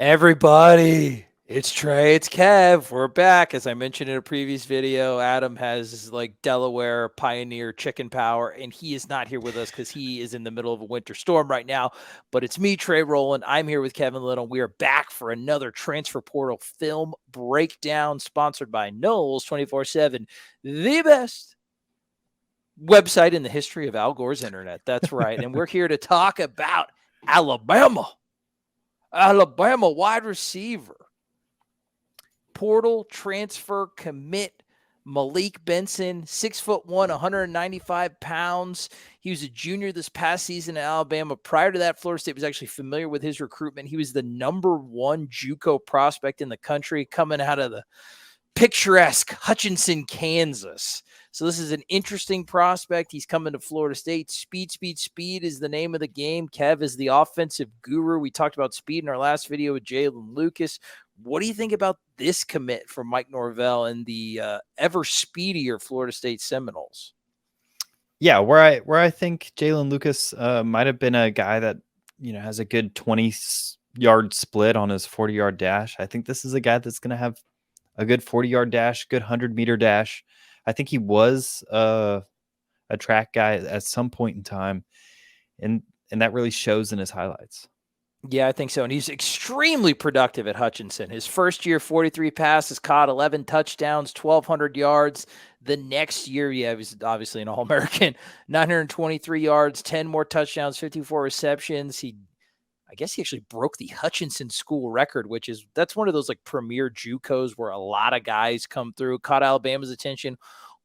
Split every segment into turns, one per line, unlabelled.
Everybody, it's Trey, it's Kev. We're back. As I mentioned in a previous video, Adam has like Delaware Pioneer chicken power, and he is not here with us because he is in the middle of a winter storm right now. But it's me, Trey Rowland. I'm here with Kevin Little. We are back for another transfer portal film breakdown sponsored by Noles 24/7, the best website in the history of Al Gore's internet. That's right. And we're here to talk about Alabama wide receiver, portal transfer commit, Malik Benson, 6'1", 195 pounds. He was a junior this past season at Alabama. Prior to that, Florida State was actually familiar with his recruitment. He was the #1 JUCO prospect in the country coming out of the picturesque Hutchinson, Kansas. So this is an interesting prospect. He's coming to Florida State. Speed is the name of the game. Kev is the offensive guru. We talked about speed in our last video with Jalen Lucas. What do you think about this commit from Mike Norvell and the ever speedier Florida State Seminoles?
Yeah, where I think Jalen Lucas might have been a guy that has a good 20-yard split on his 40-yard dash. I think this is a guy that's going to have a good 40-yard dash, good 100-meter dash. I think he was a track guy at some point in time, and that really shows in his highlights.
Yeah, I think so. And he's extremely productive at Hutchinson. His first year, 43 passes, caught 11 touchdowns, 1,200 yards. The next year, he was obviously an All-American, 923 yards, 10 more touchdowns, 54 receptions. I guess he actually broke the Hutchinson school record, that's one of those like premier JUCOs where a lot of guys come through. Caught Alabama's attention.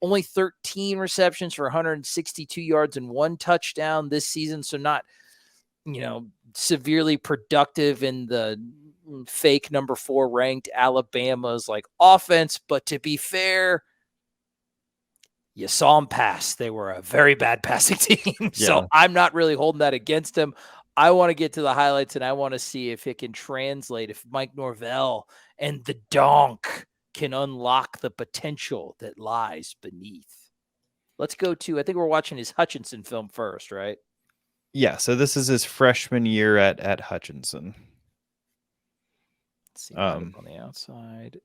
Only 13 receptions for 162 yards and 1 touchdown this season. So not, severely productive in the fake #4 ranked Alabama's like offense. But to be fair, you saw him pass. They were a very bad passing team. So I'm not really holding that against him. I want to get to the highlights, and I want to see if it can translate, if Mike Norvell and the donk can unlock the potential that lies beneath. Let's go to, I think we're watching his Hutchinson film first, right?
Yeah, so this is his freshman year at Hutchinson.
Let's see, on the outside.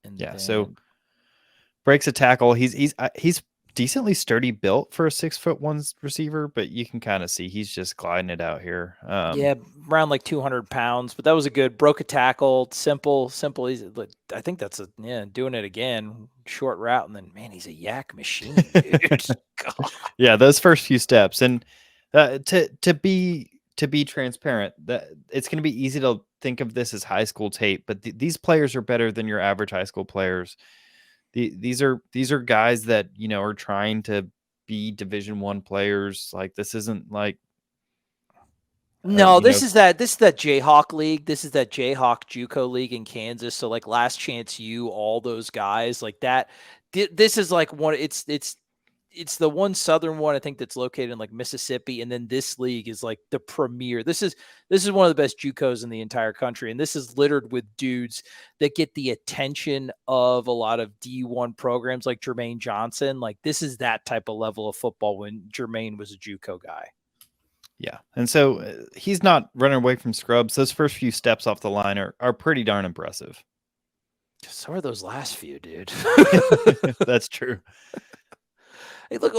And yeah, so breaks a tackle. He's decently sturdy built for a 6'1" receiver, but you can kind of see he's just gliding it out here.
Yeah, around like 200 pounds, but that was a good, broke a tackle, simple, easy. I think that's doing it again, short route. And then, man, he's a yak machine, dude.
Yeah, those first few steps. And to be transparent, that it's going to be easy to think of this as high school tape, but these players are better than your average high school players. These are guys that are trying to be Division I players. Like, this isn't like
this is that Jayhawk league. This is that Jayhawk JUCO league in Kansas. So like Last Chance U, all those guys like that. This is like one. It's the one southern one, I think, that's located in like Mississippi, and then this league is like the premier. This is one of the best JUCOs in the entire country, and this is littered with dudes that get the attention of a lot of D1 programs like Jermaine Johnson. Like, this is that type of level of football when Jermaine was a JUCO guy.
Yeah, and so he's not running away from scrubs. Those first few steps off the line are pretty darn impressive.
So are those last few, dude.
That's true.
Hey, look,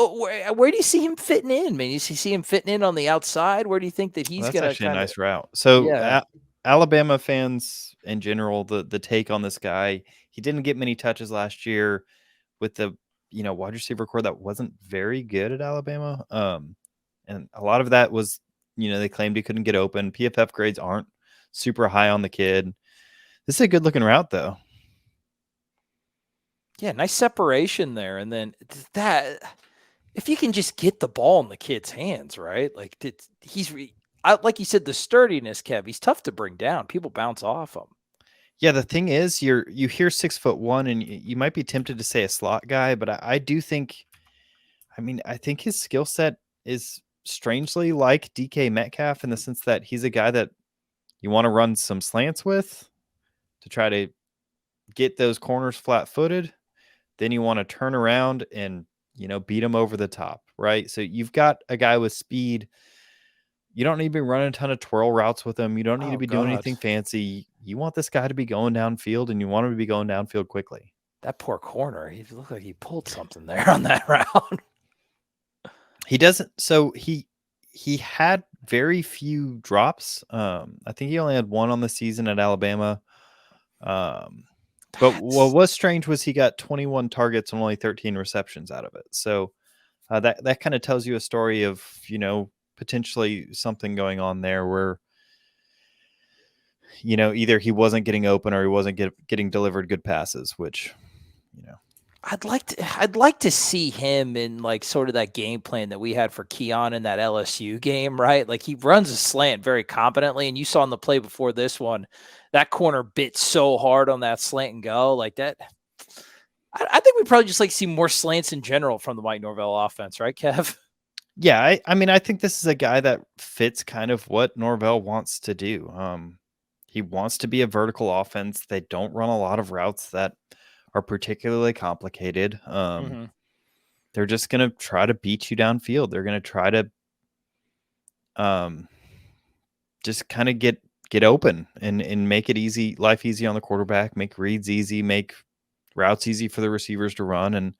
where do you see him fitting in, man? You see him fitting in on the outside? Where do you think that he's going to?
That's actually a nice route. So Alabama fans in general, the take on this guy, he didn't get many touches last year with the wide receiver core that wasn't very good at Alabama. And a lot of that was, they claimed he couldn't get open. PFF grades aren't super high on the kid. This is a good looking route, though.
Yeah, nice separation there. And then that, if you can just get the ball in the kid's hands, right? Like, like you said, the sturdiness, Kev, he's tough to bring down. People bounce off him.
Yeah, the thing is, you hear 6'1", and you might be tempted to say a slot guy, but I do think, I think his skill set is strangely like DK Metcalf in the sense that he's a guy that you want to run some slants with to try to get those corners flat-footed. Then you want to turn around and, beat him over the top, right? So you've got a guy with speed, You don't need to be running a ton of twirl routes with him. You don't need to
Oh
be doing
God,
anything fancy. You want this guy to be going downfield, and you want him to be going downfield quickly.
that poor corner. He looked like he pulled something there on that route.
He doesn't. So he had very few drops. I think he only had one on the season at Alabama. But what was strange was he got 21 targets and only 13 receptions out of it. So that kind of tells you a story of, potentially something going on there where, either he wasn't getting open or he wasn't getting delivered good passes, which,
I'd like to see him in like sort of that game plan that we had for Keon in that LSU game, right? Like he runs a slant very competently, and you saw in the play before this one, that corner bit so hard on that slant and go like that. I think we probably just like see more slants in general from the Mike Norvell offense, right, Kev?
Yeah, I mean, I think this is a guy that fits kind of what Norvell wants to do. He wants to be a vertical offense. They don't run a lot of routes that are particularly complicated. They're just going to try to beat you downfield. They're going to try to just kind of get open and make it easy, life easy on the quarterback, make reads easy, make routes easy for the receivers to run. And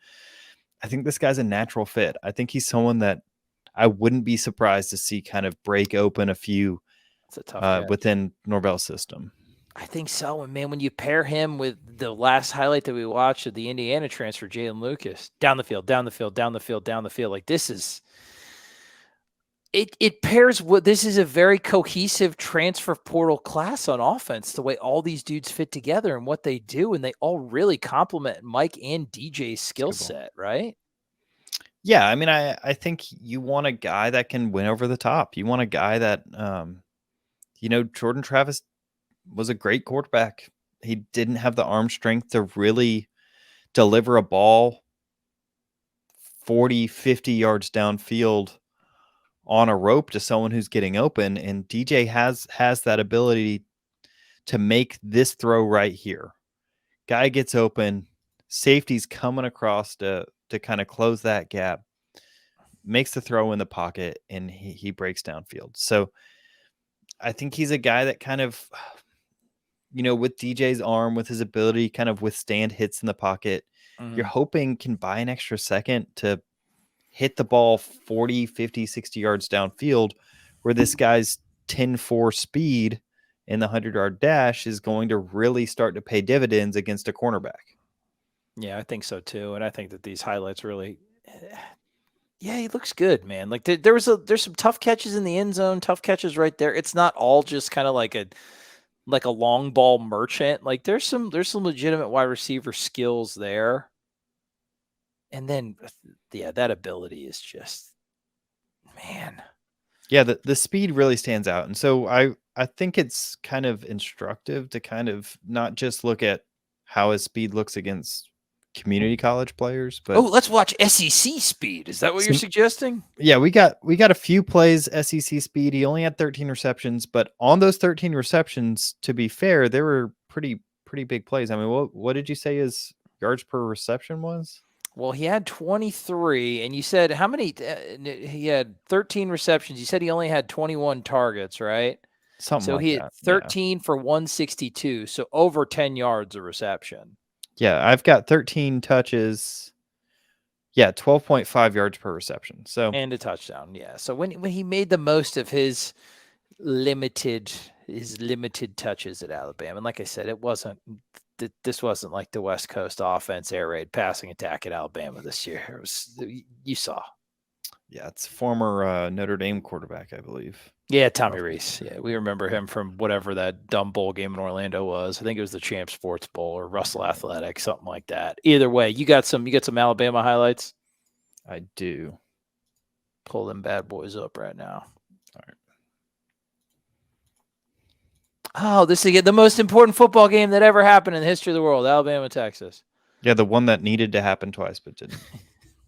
I think this guy's a natural fit. I think he's someone that I wouldn't be surprised to see kind of break open a few
It's a tough catch.
within Norvell's system.
I think so. And man, when you pair him with the last highlight that we watched of the Indiana transfer, Jalen Lucas, down the field, down the field, down the field, down the field, like this is it pairs what this is a very cohesive transfer portal class on offense, the way all these dudes fit together and what they do, and they all really complement Mike and DJ's skill set, right?
Yeah, I mean, I think you want a guy that can win over the top. You want a guy that, Jordan Travis was a great quarterback. He didn't have the arm strength to really deliver a ball 40, 50 yards downfield on a rope to someone who's getting open. And DJ has that ability to make this throw right here. Guy gets open, safety's coming across to kind of close that gap, makes the throw in the pocket, and he breaks downfield. So I think he's a guy that kind of, with DJ's arm, with his ability to kind of withstand hits in the pocket, you're hoping can buy an extra second to hit the ball 40, 50, 60 yards downfield, where this guy's 10-4 speed in the 100-yard dash is going to really start to pay dividends against a cornerback.
Yeah, I think so too. And I think that these highlights really, yeah, he looks good, man. Like there's some tough catches in the end zone, tough catches right there. It's not all just kind of like a long ball merchant. Like there's some legitimate wide receiver skills there. And then, yeah, that ability is just, man.
Yeah, the speed really stands out. And so I think it's kind of instructive to kind of not just look at how his speed looks against community college players, but
let's watch SEC speed. Is that what you're suggesting?
Yeah, we got a few plays SEC speed. He only had 13 receptions, but on those 13 receptions, to be fair, there were pretty big plays. I mean, what did you say his yards per reception was?
Well, he had 23, and you said how many? He had 13 receptions. You said he only had 21 targets, right?
Something like that.
So he had 13 for 162, so over 10 yards a reception.
Yeah, I've got 13 touches. Yeah, 12.5 yards per reception. So
and a touchdown. Yeah. So when he made the most of his limited touches at Alabama, and like I said, this wasn't like the West Coast offense air raid passing attack at Alabama this year. It was, you saw.
Yeah, it's former Notre Dame quarterback, I believe.
Yeah, Tommy Rees. Yeah, we remember him from whatever that dumb bowl game in Orlando was. I think it was the Champ Sports Bowl or Russell Athletic, something like that. Either way, you got some Alabama highlights?
I do.
Pull them bad boys up right now.
All right.
Oh, this is the most important football game that ever happened in the history of the world, Alabama, Texas.
Yeah, the one that needed to happen twice, but didn't.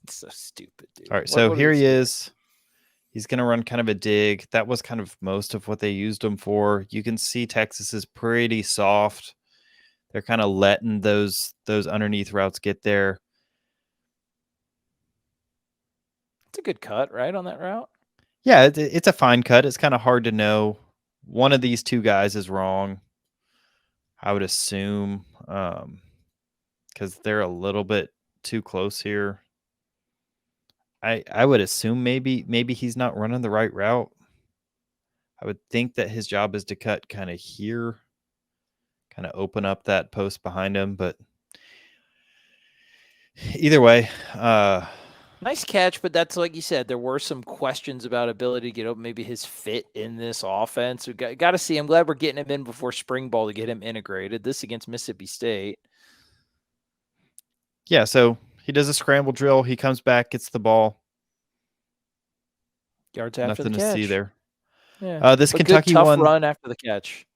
It's so stupid, dude.
All right, so here he is. He's going to run kind of a dig. That was kind of most of what they used him for. You can see Texas is pretty soft. They're kind of letting those underneath routes get there.
It's a good cut, right, on that route?
Yeah, it's a fine cut. It's kind of hard to know. One of these two guys is wrong, I would assume, because they're a little bit too close here. I would assume maybe he's not running the right route. I would think that his job is to cut kind of here, kind of open up that post behind him. But either way,
Nice catch, but that's like you said, there were some questions about ability to get open, maybe his fit in this offense. We got to see. I'm glad we're getting him in before spring ball to get him integrated. This against Mississippi State.
yeah, so he does a scramble drill. He comes back, gets the ball.
Yards after the
Nothing to see
catch.
there.
Yeah,
This
but
Kentucky
good tough
one,
run after the catch.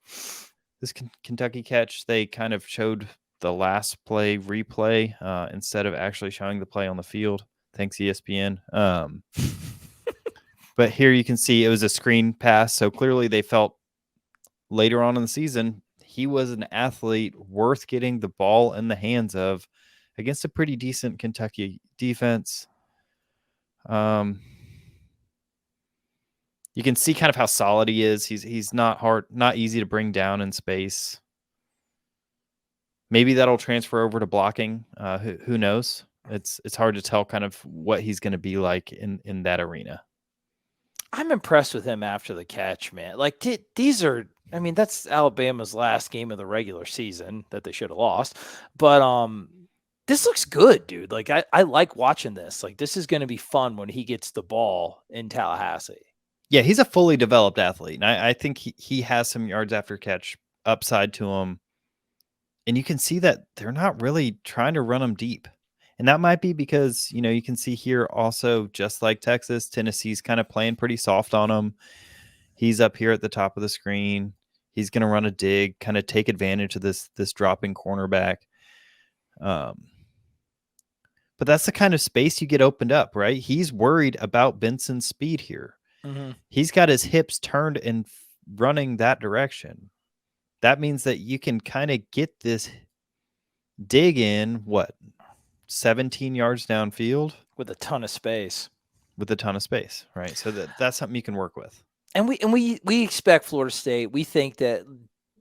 this Kentucky catch, they kind of showed the last play replay instead of actually showing the play on the field. Thanks, ESPN. But here you can see it was a screen pass. So clearly they felt later on in the season he was an athlete worth getting the ball in the hands of against a pretty decent Kentucky defense. You can see kind of how solid he is. He's not easy to bring down in space. Maybe that'll transfer over to blocking. Who knows? It's hard to tell kind of what he's going to be like in that arena.
I'm impressed with him after the catch, man. Like these are, I mean, that's Alabama's last game of the regular season that they should have lost. But this looks good, dude. Like I like watching this. Like this is going to be fun when he gets the ball in Tallahassee.
Yeah, he's a fully developed athlete. And I think he has some yards after catch upside to him. And you can see that they're not really trying to run him deep. And that might be because, you can see here also, just like Texas, Tennessee's kind of playing pretty soft on him. He's up here at the top of the screen. He's going to run a dig, kind of take advantage of this dropping cornerback. But that's the kind of space you get opened up, right? He's worried about Benson's speed here.
Mm-hmm.
He's got his hips turned and running that direction. That means that you can kind of get this dig in, 17 yards downfield?
With a ton of space.
Right? So that's something you can work with.
And we expect Florida State. We think that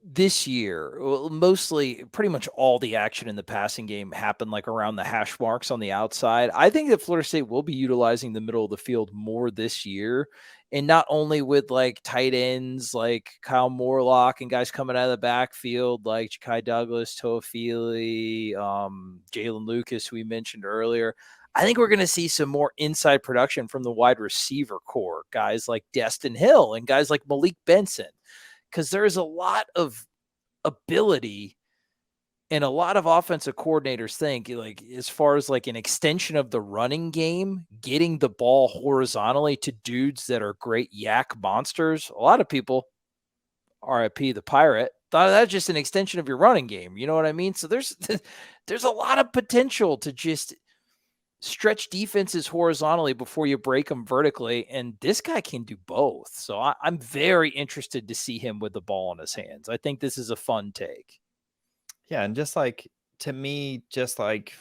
this year, mostly pretty much all the action in the passing game happened like around the hash marks on the outside. I think that Florida State will be utilizing the middle of the field more this year. And not only with like tight ends like Kyle Morlock and guys coming out of the backfield like Ja'Kai Douglas, Toafili, Jalen Lucas, we mentioned earlier. I think we're going to see some more inside production from the wide receiver core, guys like Destin Hill and guys like Malik Benson, because there's a lot of ability and a lot of offensive coordinators think like as far as like an extension of the running game, getting the ball horizontally to dudes that are great yak monsters. A lot of people, RIP the Pirate, thought that's just an extension of your running game. You know what I mean? So there's a lot of potential to just stretch defenses horizontally before you break them vertically. And this guy can do both. So I'm very interested to see him with the ball in his hands. I think this is a fun take.
Yeah. And to me, just like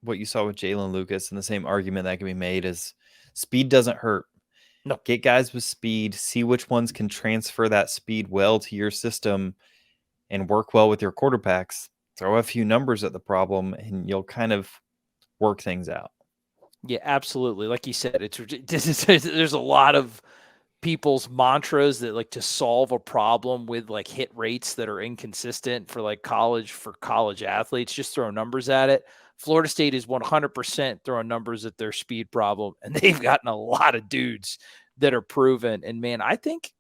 what you saw with Jalen Lucas, and the same argument that can be made is speed doesn't hurt.
No.
Get guys with speed, see which ones can transfer that speed well to your system and work well with your quarterbacks. Throw a few numbers at the problem and you'll kind of work things out.
Yeah, absolutely. Like you said, there's a lot of people's mantras that like to solve a problem with like hit rates that are inconsistent for college athletes, just throw numbers at it. Florida State is 100% throwing numbers at their speed problem, and they've gotten a lot of dudes that are proven. And man, I think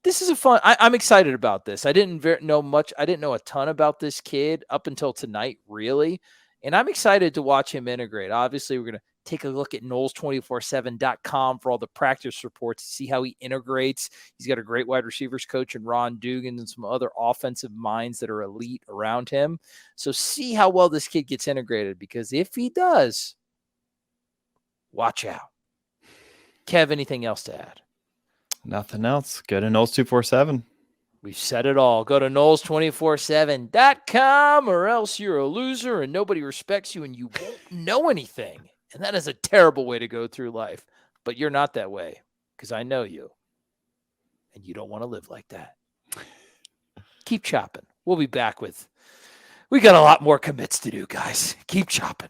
this is I'm excited about this. I didn't know much. I didn't know a ton about this kid up until tonight, really. And I'm excited to watch him integrate. Obviously, we're going to take a look at Noles247.com for all the practice reports to see how he integrates. He's got a great wide receivers coach in Ron Dugans and some other offensive minds that are elite around him. So see how well this kid gets integrated, because if he does, watch out. Kev, anything else to add?
Nothing else. Go to Noles247.
We've said it all. Go to Noles247.com or else you're a loser and nobody respects you and you won't know anything. And that is a terrible way to go through life. But you're not that way. because I know you, and you don't want to live like that. Keep chopping. We'll be back with. We got a lot more commits to do, guys. Keep chopping.